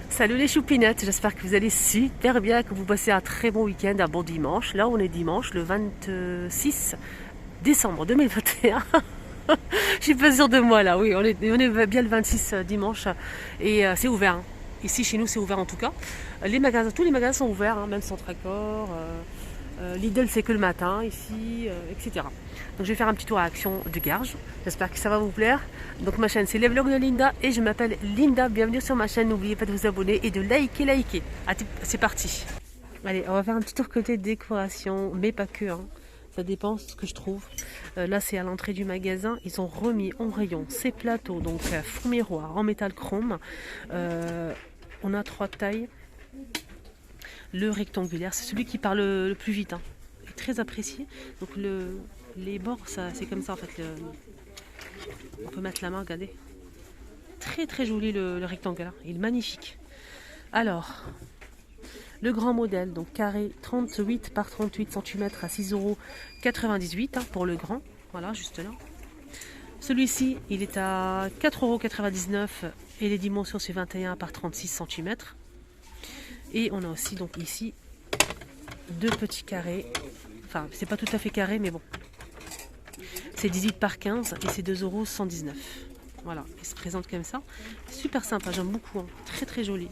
Salut les choupinettes, j'espère que vous allez super bien, que vous passez un très bon week-end, un bon dimanche. Là on est dimanche, le 26 décembre 2021. Je suis pas sûre de moi là, oui, on est bien le 26 dimanche et c'est ouvert, hein. Ici chez nous c'est ouvert en tout cas. Les magasins, tous les magasins sont ouverts, hein, même Centracor. Lidl c'est que le matin ici, etc. Donc je vais faire un petit tour à Action de Garges. J'espère que ça va vous plaire. Donc ma chaîne c'est les vlogs de Linda et je m'appelle Linda. Bienvenue sur ma chaîne. N'oubliez pas de vous abonner et de liker. C'est parti. Allez, on va faire un petit tour côté décoration, mais pas que, hein. Ça dépend de ce que je trouve. Là c'est à l'entrée du magasin. Ils ont remis en rayon ces plateaux, donc fond miroir en métal chrome. On a 3 tailles. Le rectangulaire, c'est celui qui parle le plus vite, hein. Il est très apprécié. Donc les bords, c'est comme ça en fait. On peut mettre la main, regardez. Très joli le rectangulaire, il est magnifique. Alors, le grand modèle, donc carré 38 par 38 cm à 6,98 € hein, pour le grand. Voilà, juste là. Celui-ci, il est à 4,99 € et les dimensions c'est 21 par 36 cm. Et on a aussi donc ici deux petits carrés. Enfin, c'est pas tout à fait carré, mais bon. C'est 18 par 15 et c'est 2,119 €. Voilà, il se présente comme ça. Super sympa, j'aime beaucoup, hein. Très joli.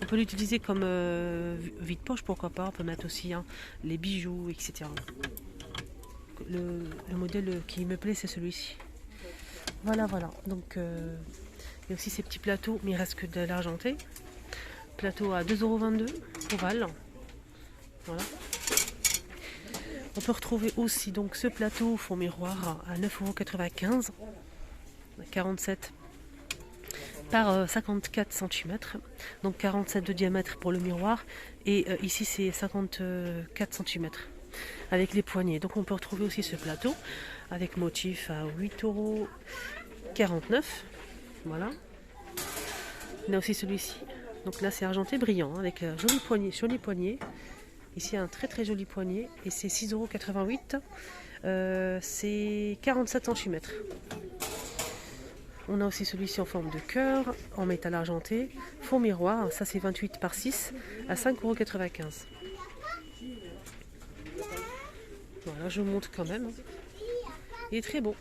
On peut l'utiliser comme vide-poche, pourquoi pas. On peut mettre aussi, hein, les bijoux, etc. Le modèle qui me plaît, c'est celui-ci. Voilà. Donc, il y a aussi ces petits plateaux, mais il reste que de l'argenté. Plateau à 2,22 € ovale. Voilà. On peut retrouver aussi donc ce plateau fond miroir à 9,95 €, 47 par 54 cm, donc 47 de diamètre pour le miroir et ici c'est 54 cm avec les poignées. Donc on peut retrouver aussi ce plateau avec motif à 8,49 €. Voilà. On a aussi celui-ci. Donc là c'est argenté brillant, hein, avec joli poignet. Ici un très joli poignet et c'est 6,88 €. C'est 47 cm. On a aussi celui-ci en forme de cœur, en métal argenté, fond miroir, ça c'est 28 par 6 à 5,95 €. Voilà, je vous montre quand même. Il est très beau.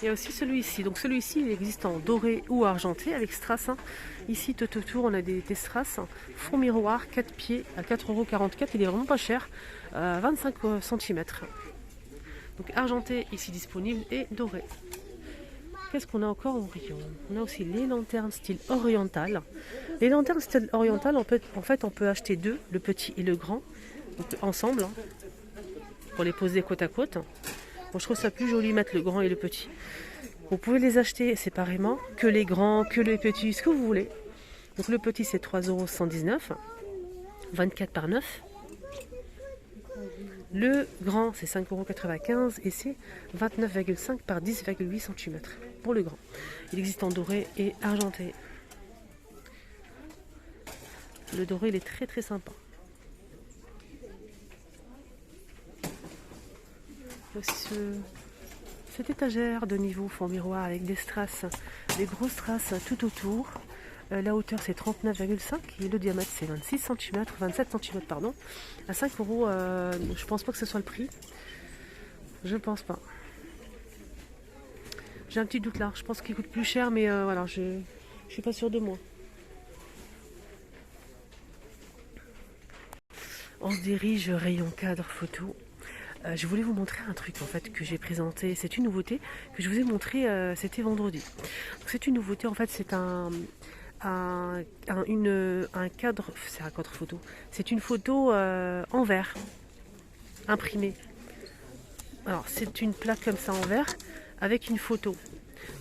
Il y a aussi celui-ci. Donc celui-ci, il existe en doré ou argenté avec strass, hein. Ici, tout autour, on a des strass. Fond miroir, 4 pieds à 4,44 €. Il est vraiment pas cher. 25 cm. Donc argenté ici disponible et doré. Qu'est-ce qu'on a encore en rayon? On a aussi les lanternes style oriental. Les lanternes style oriental, en fait, on peut acheter deux, le petit et le grand, ensemble, hein, pour les poser côte à côte. Bon, je trouve ça plus joli mettre le grand et le petit. Vous pouvez les acheter séparément, que les grands, que les petits, ce que vous voulez. Donc le petit c'est 3,119 €, 24 par 9. Le grand c'est 5,95 € et c'est 29,5 par 10,8 cm pour le grand. Il existe en doré et argenté. Le doré il est très sympa. Aussi cette étagère de niveau fond miroir avec des strass, des grosses strass tout autour. La hauteur c'est 39,5 et le diamètre c'est 27 cm pardon, à 5 €. Je pense pas que ce soit le prix. Je pense pas. J'ai un petit doute là. Je pense qu'il coûte plus cher, mais voilà, je suis pas sûre de moi. On se dirige rayon cadre photo. Je voulais vous montrer un truc en fait que j'ai présenté. C'est une nouveauté que je vous ai montré. C'était vendredi. C'est une nouveauté en fait. C'est un cadre. C'est un cadre photo. C'est une photo en verre imprimée. Alors c'est une plaque comme ça en verre avec une photo.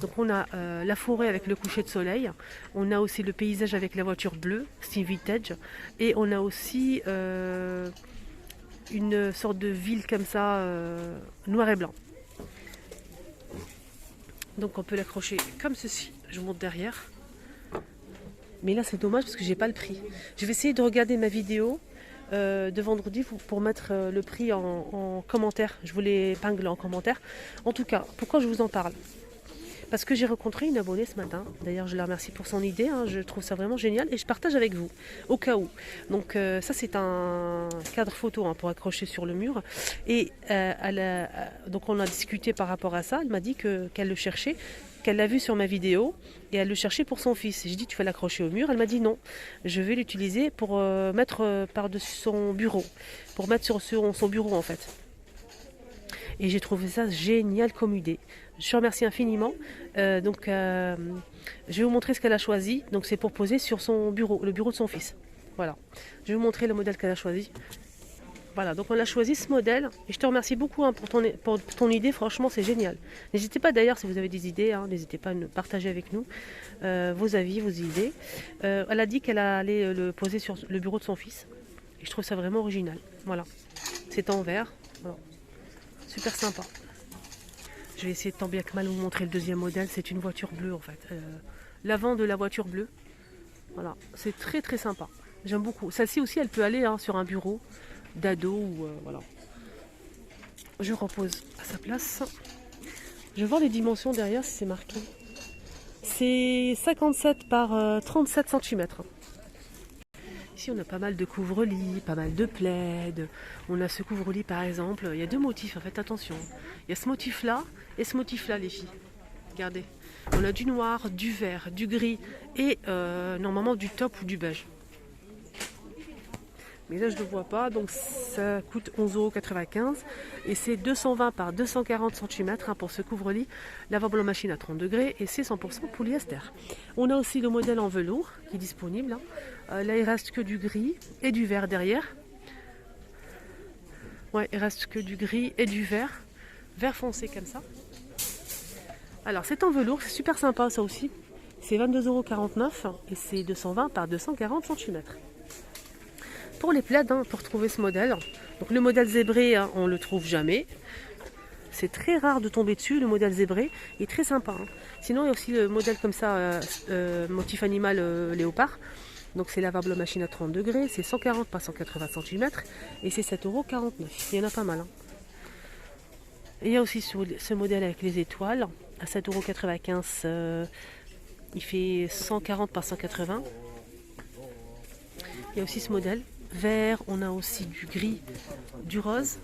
Donc on a la forêt avec le coucher de soleil, on a aussi le paysage avec la voiture bleue, style vintage, et on a aussi une sorte de ville comme ça, noir et blanc. Donc on peut l'accrocher comme ceci, je vous montre derrière. Mais là c'est dommage parce que j'ai pas le prix. Je vais essayer de regarder ma vidéo de vendredi pour mettre le prix en commentaire. Je vous l'épingle en commentaire. En tout cas, pourquoi je vous en parle? Parce que j'ai rencontré une abonnée ce matin. D'ailleurs, je la remercie pour son idée. Hein. Je trouve ça vraiment génial et je partage avec vous, au cas où. Donc ça, c'est un cadre photo hein, pour accrocher sur le mur. Et donc on a discuté par rapport à ça. Elle m'a dit qu'elle le cherchait, qu'elle l'a vu sur ma vidéo et elle le cherchait pour son fils. J'ai dit, tu vas l'accrocher au mur. Elle m'a dit non, je vais l'utiliser pour mettre par-dessus son bureau, pour mettre sur son bureau en fait. Et j'ai trouvé ça génial comme idée. Je te remercie infiniment. Je vais vous montrer ce qu'elle a choisi. Donc c'est pour poser sur son bureau, le bureau de son fils. Voilà. Je vais vous montrer le modèle qu'elle a choisi. Voilà, donc on a choisi ce modèle. Et je te remercie beaucoup hein, pour ton idée. Franchement, c'est génial. N'hésitez pas d'ailleurs, si vous avez des idées, hein, n'hésitez pas à nous partager avec nous vos avis, vos idées. Elle a dit qu'elle allait le poser sur le bureau de son fils. Et je trouve ça vraiment original. Voilà. C'est en verre. Voilà. Super sympa. Je vais essayer de tant bien que mal vous montrer le deuxième modèle. C'est une voiture bleue en fait. L'avant de la voiture bleue. Voilà, c'est très très sympa. J'aime beaucoup. Celle-ci aussi, elle peut aller hein, sur un bureau d'ado ou voilà. Je repose à sa place. Je vais voir les dimensions derrière si c'est marqué. C'est 57 par 37 cm. Ici, on a pas mal de couvre-lits, pas mal de plaids. On a ce couvre-lit par exemple. Il y a deux motifs, en fait, attention. Il y a ce motif-là et ce motif-là, les filles. Regardez. On a du noir, du vert, du gris et normalement du top ou du beige. Mais là, je ne le vois pas. Donc, ça coûte 11,95 € et c'est 220 par 240 cm hein, pour ce couvre-lit. Lavable en machine à 30 degrés et c'est 100% polyester. On a aussi le modèle en velours qui est disponible. Hein. Là, il reste que du gris et du vert derrière. Ouais, il reste que du gris et du vert. Vert foncé comme ça. Alors, c'est en velours. C'est super sympa ça aussi. C'est 22,49 € et c'est 220 par 240 cm. Pour les plaids, hein, pour trouver ce modèle, donc le modèle zébré, hein, on ne le trouve jamais. C'est très rare de tomber dessus, le modèle zébré. Il est très sympa. Hein. Sinon, il y a aussi le modèle comme ça, motif animal léopard. Donc c'est lavable machine à 30 degrés, c'est 140 par 180 cm et c'est 7,49 €. Il y en a pas mal. Hein. Et il y a aussi ce modèle avec les étoiles à 7,95 €. Il fait 140 par 180. Il y a aussi ce modèle vert, on a aussi du gris, du rose.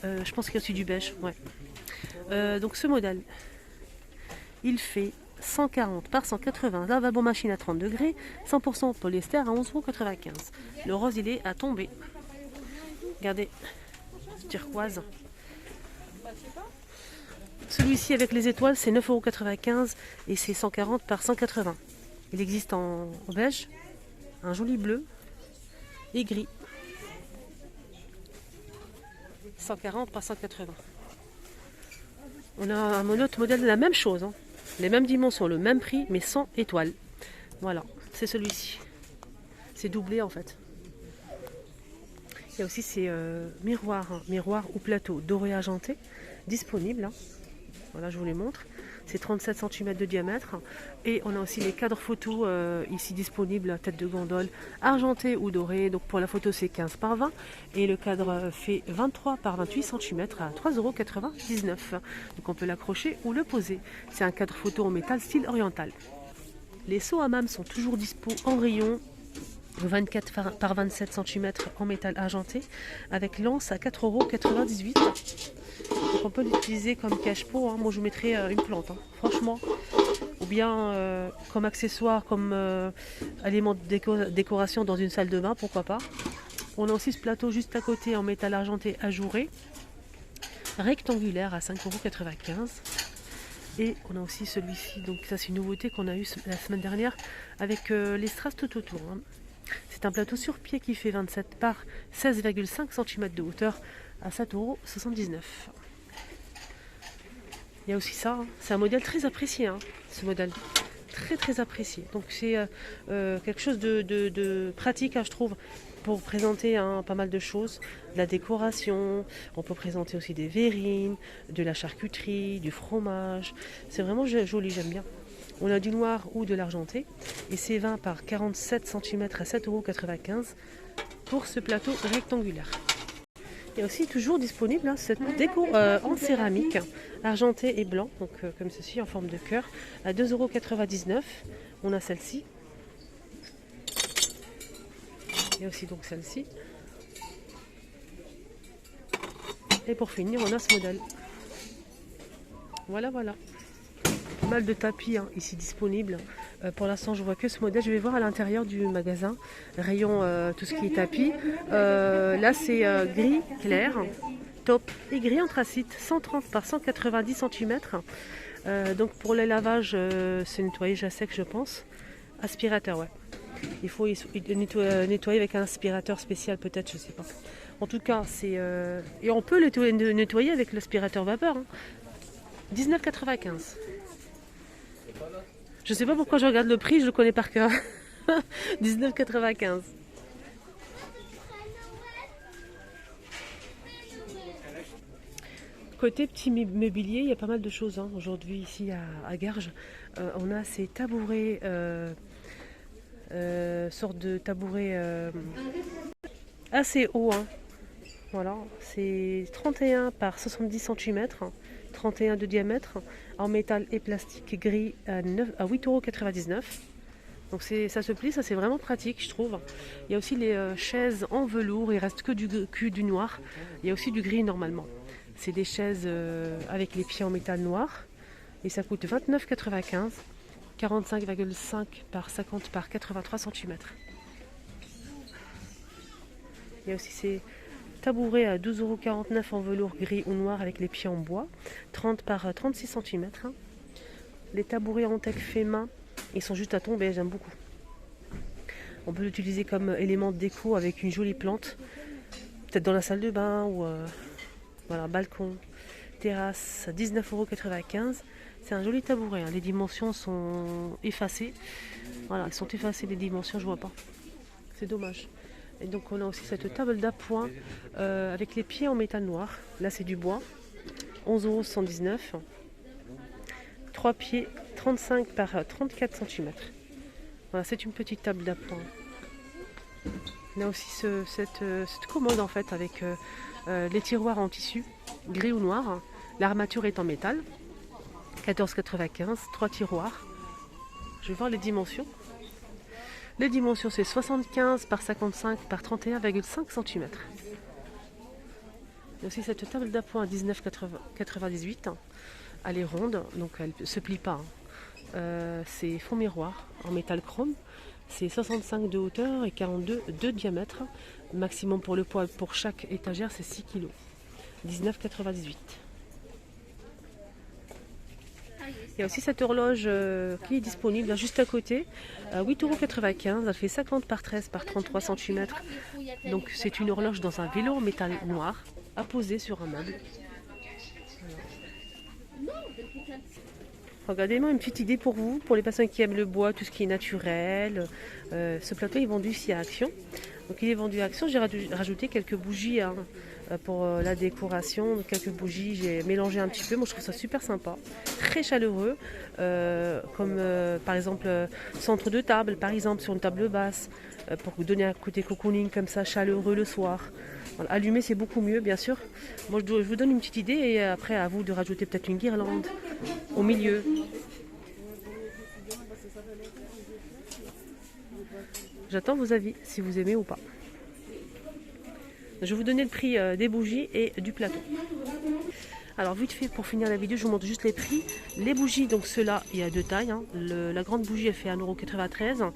Je pense qu'il y a aussi du beige. Ouais. Donc ce modèle, il fait 140 par 180, lavabo machine à 30 degrés, 100% polyester à 11,95 €. Le rose, il est à tomber. Regardez, turquoise. Celui-ci avec les étoiles, c'est 9,95 € et c'est 140 par 180. Il existe en beige, un joli bleu et gris. 140 par 180. On a un autre modèle de la même chose, hein. Les mêmes dimensions, le même prix, mais sans étoiles. Voilà, c'est celui-ci. C'est doublé en fait. Il y a aussi ces miroirs, hein, miroirs ou plateaux doré argenté, disponibles. Hein. Voilà, je vous les montre. C'est 37 cm de diamètre. Et on a aussi les cadres photos ici disponibles, tête de gondole, argenté ou doré. Donc pour la photo, c'est 15 par 20. Et le cadre fait 23 par 28 cm à 3,99 €. Donc on peut l'accrocher ou le poser. C'est un cadre photo en métal style oriental. Les seaux hammam sont toujours dispo en rayon. 24 par 27 cm en métal argenté avec lance à 4,98 €. Donc on peut l'utiliser comme cache-pot. Hein. Moi je vous mettrais une plante, hein. Franchement. Ou bien comme accessoire, comme élément de décoration dans une salle de bain, pourquoi pas. On a aussi ce plateau juste à côté en métal argenté ajouré, rectangulaire à 5,95 €. Et on a aussi celui-ci, donc ça c'est une nouveauté qu'on a eu la semaine dernière avec les strass tout autour. Hein. C'est un plateau sur pied qui fait 27 par 16,5 cm de hauteur à 7,79 €. Il y a aussi ça, hein. C'est un modèle très apprécié, hein, ce modèle. Très très apprécié. Donc c'est quelque chose de pratique, hein, je trouve, pour présenter hein, pas mal de choses. De la décoration, on peut présenter aussi des verrines, de la charcuterie, du fromage. C'est vraiment joli, j'aime bien. On a du noir ou de l'argenté et c'est 20 par 47 cm à 7,95 € pour ce plateau rectangulaire. Il y a aussi toujours disponible hein, cette déco en céramique, argenté et blanc, donc comme ceci en forme de cœur, à 2,99 €. On a celle-ci. Il y a aussi donc celle-ci. Et pour finir, on a ce modèle. Voilà, voilà. Pas mal de tapis hein, ici disponibles. Pour l'instant, je vois que ce modèle. Je vais voir à l'intérieur du magasin, rayon tout ce qui est tapis. Là, c'est gris clair, top et gris anthracite, 130 par 190 cm. Donc pour le lavage, c'est nettoyage à sec, je pense. Aspirateur, ouais. Il faut nettoyer avec un aspirateur spécial, peut-être, je sais pas. En tout cas, c'est et on peut le nettoyer avec l'aspirateur vapeur. Hein. 19,95 €. Je sais pas pourquoi je regarde le prix, je le connais par cœur. 19,95 €. Côté petit mobilier, il y a pas mal de choses hein. Aujourd'hui ici à Garges. On a ces tabourets, sorte de tabouret assez haut. Hein. Voilà, c'est 31 par 70 cm, 31 de diamètre, en métal et plastique gris à 8,99 €. Donc ça se plie, ça c'est vraiment pratique je trouve. Il y a aussi les chaises en velours, il reste que du noir. Il y a aussi du gris normalement. C'est des chaises avec les pieds en métal noir et ça coûte 29,95 €, 45,5 par 50 par 83 cm. Il y a aussi ces tabourets à 12,49 € en velours gris ou noir avec les pieds en bois, 30 par 36 cm. Les tabourets en teck fait main, ils sont juste à tomber, j'aime beaucoup. On peut l'utiliser comme élément de déco avec une jolie plante, peut-être dans la salle de bain ou voilà, balcon, terrasse, 19,95 €. C'est un joli tabouret, hein. Les dimensions sont effacées. Voilà, elles sont effacées les dimensions, je vois pas. C'est dommage. Et donc on a aussi cette table d'appoint avec les pieds en métal noir. Là c'est du bois, 11,79 €. 3 pieds, 35 par 34 cm. Voilà, c'est une petite table d'appoint. On a aussi cette commode en fait avec les tiroirs en tissu, gris ou noir. L'armature est en métal, 14,95 €, 3 tiroirs. Je vais voir les dimensions. Les dimensions, c'est 75 par 55 par 31,5 cm. Il y a aussi cette table d'appoint à 19,98 €. Elle est ronde, donc elle ne se plie pas. Hein. C'est fond miroir en métal chrome. C'est 65 de hauteur et 42 de diamètre. Maximum pour le poids pour chaque étagère, c'est 6 kg. 19,98 €. Il y a aussi cette horloge qui est disponible là, juste à côté, à 8,95 €. Elle fait 50 par 13 par 33 cm. Donc c'est une horloge dans un vélo en métal noir à poser sur un meuble. Voilà. Regardez-moi une petite idée pour vous, pour les personnes qui aiment le bois, tout ce qui est naturel. Ce plateau est vendu ici à Action. Donc il est vendu à Action. J'ai rajouté quelques bougies hein, pour la décoration. Donc, quelques bougies, j'ai mélangé un petit peu. Moi je trouve ça super sympa, très chaleureux. Comme par exemple centre de table, par exemple sur une table basse, pour vous donner un côté cocooning comme ça, chaleureux le soir. Voilà, allumer c'est beaucoup mieux bien sûr. Moi je vous donne une petite idée et après à vous de rajouter peut-être une guirlande au milieu. J'attends vos avis si vous aimez ou pas. Je vais vous donner le prix des bougies et du plateau. Alors vite fait pour finir la vidéo, je vous montre juste les prix. Les bougies, donc ceux-là, il y a deux tailles. Hein. La grande bougie elle fait 1,93 €.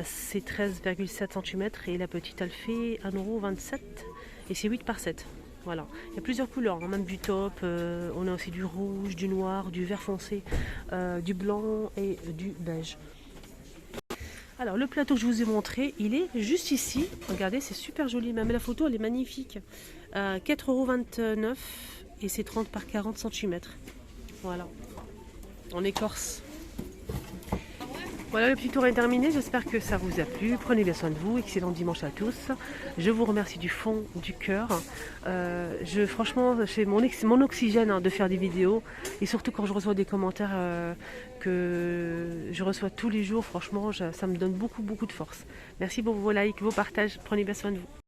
C'est 13,7 cm et la petite elle fait 1,27 € et c'est 8 par 7. Voilà. Il y a plusieurs couleurs, hein, même du top. On a aussi du rouge, du noir, du vert foncé, du blanc et du beige. Alors le plateau que je vous ai montré, il est juste ici. Regardez, c'est super joli. Même la photo, elle est magnifique. 4,29 € et c'est 30 par 40 cm. Voilà. En écorce. Voilà, le petit tour est terminé. J'espère que ça vous a plu. Prenez bien soin de vous. Excellent dimanche à tous. Je vous remercie du fond du cœur. Franchement, c'est mon oxygène hein, de faire des vidéos. Et surtout quand je reçois des commentaires que je reçois tous les jours. Franchement, ça me donne beaucoup de force. Merci pour vos likes, vos partages. Prenez bien soin de vous.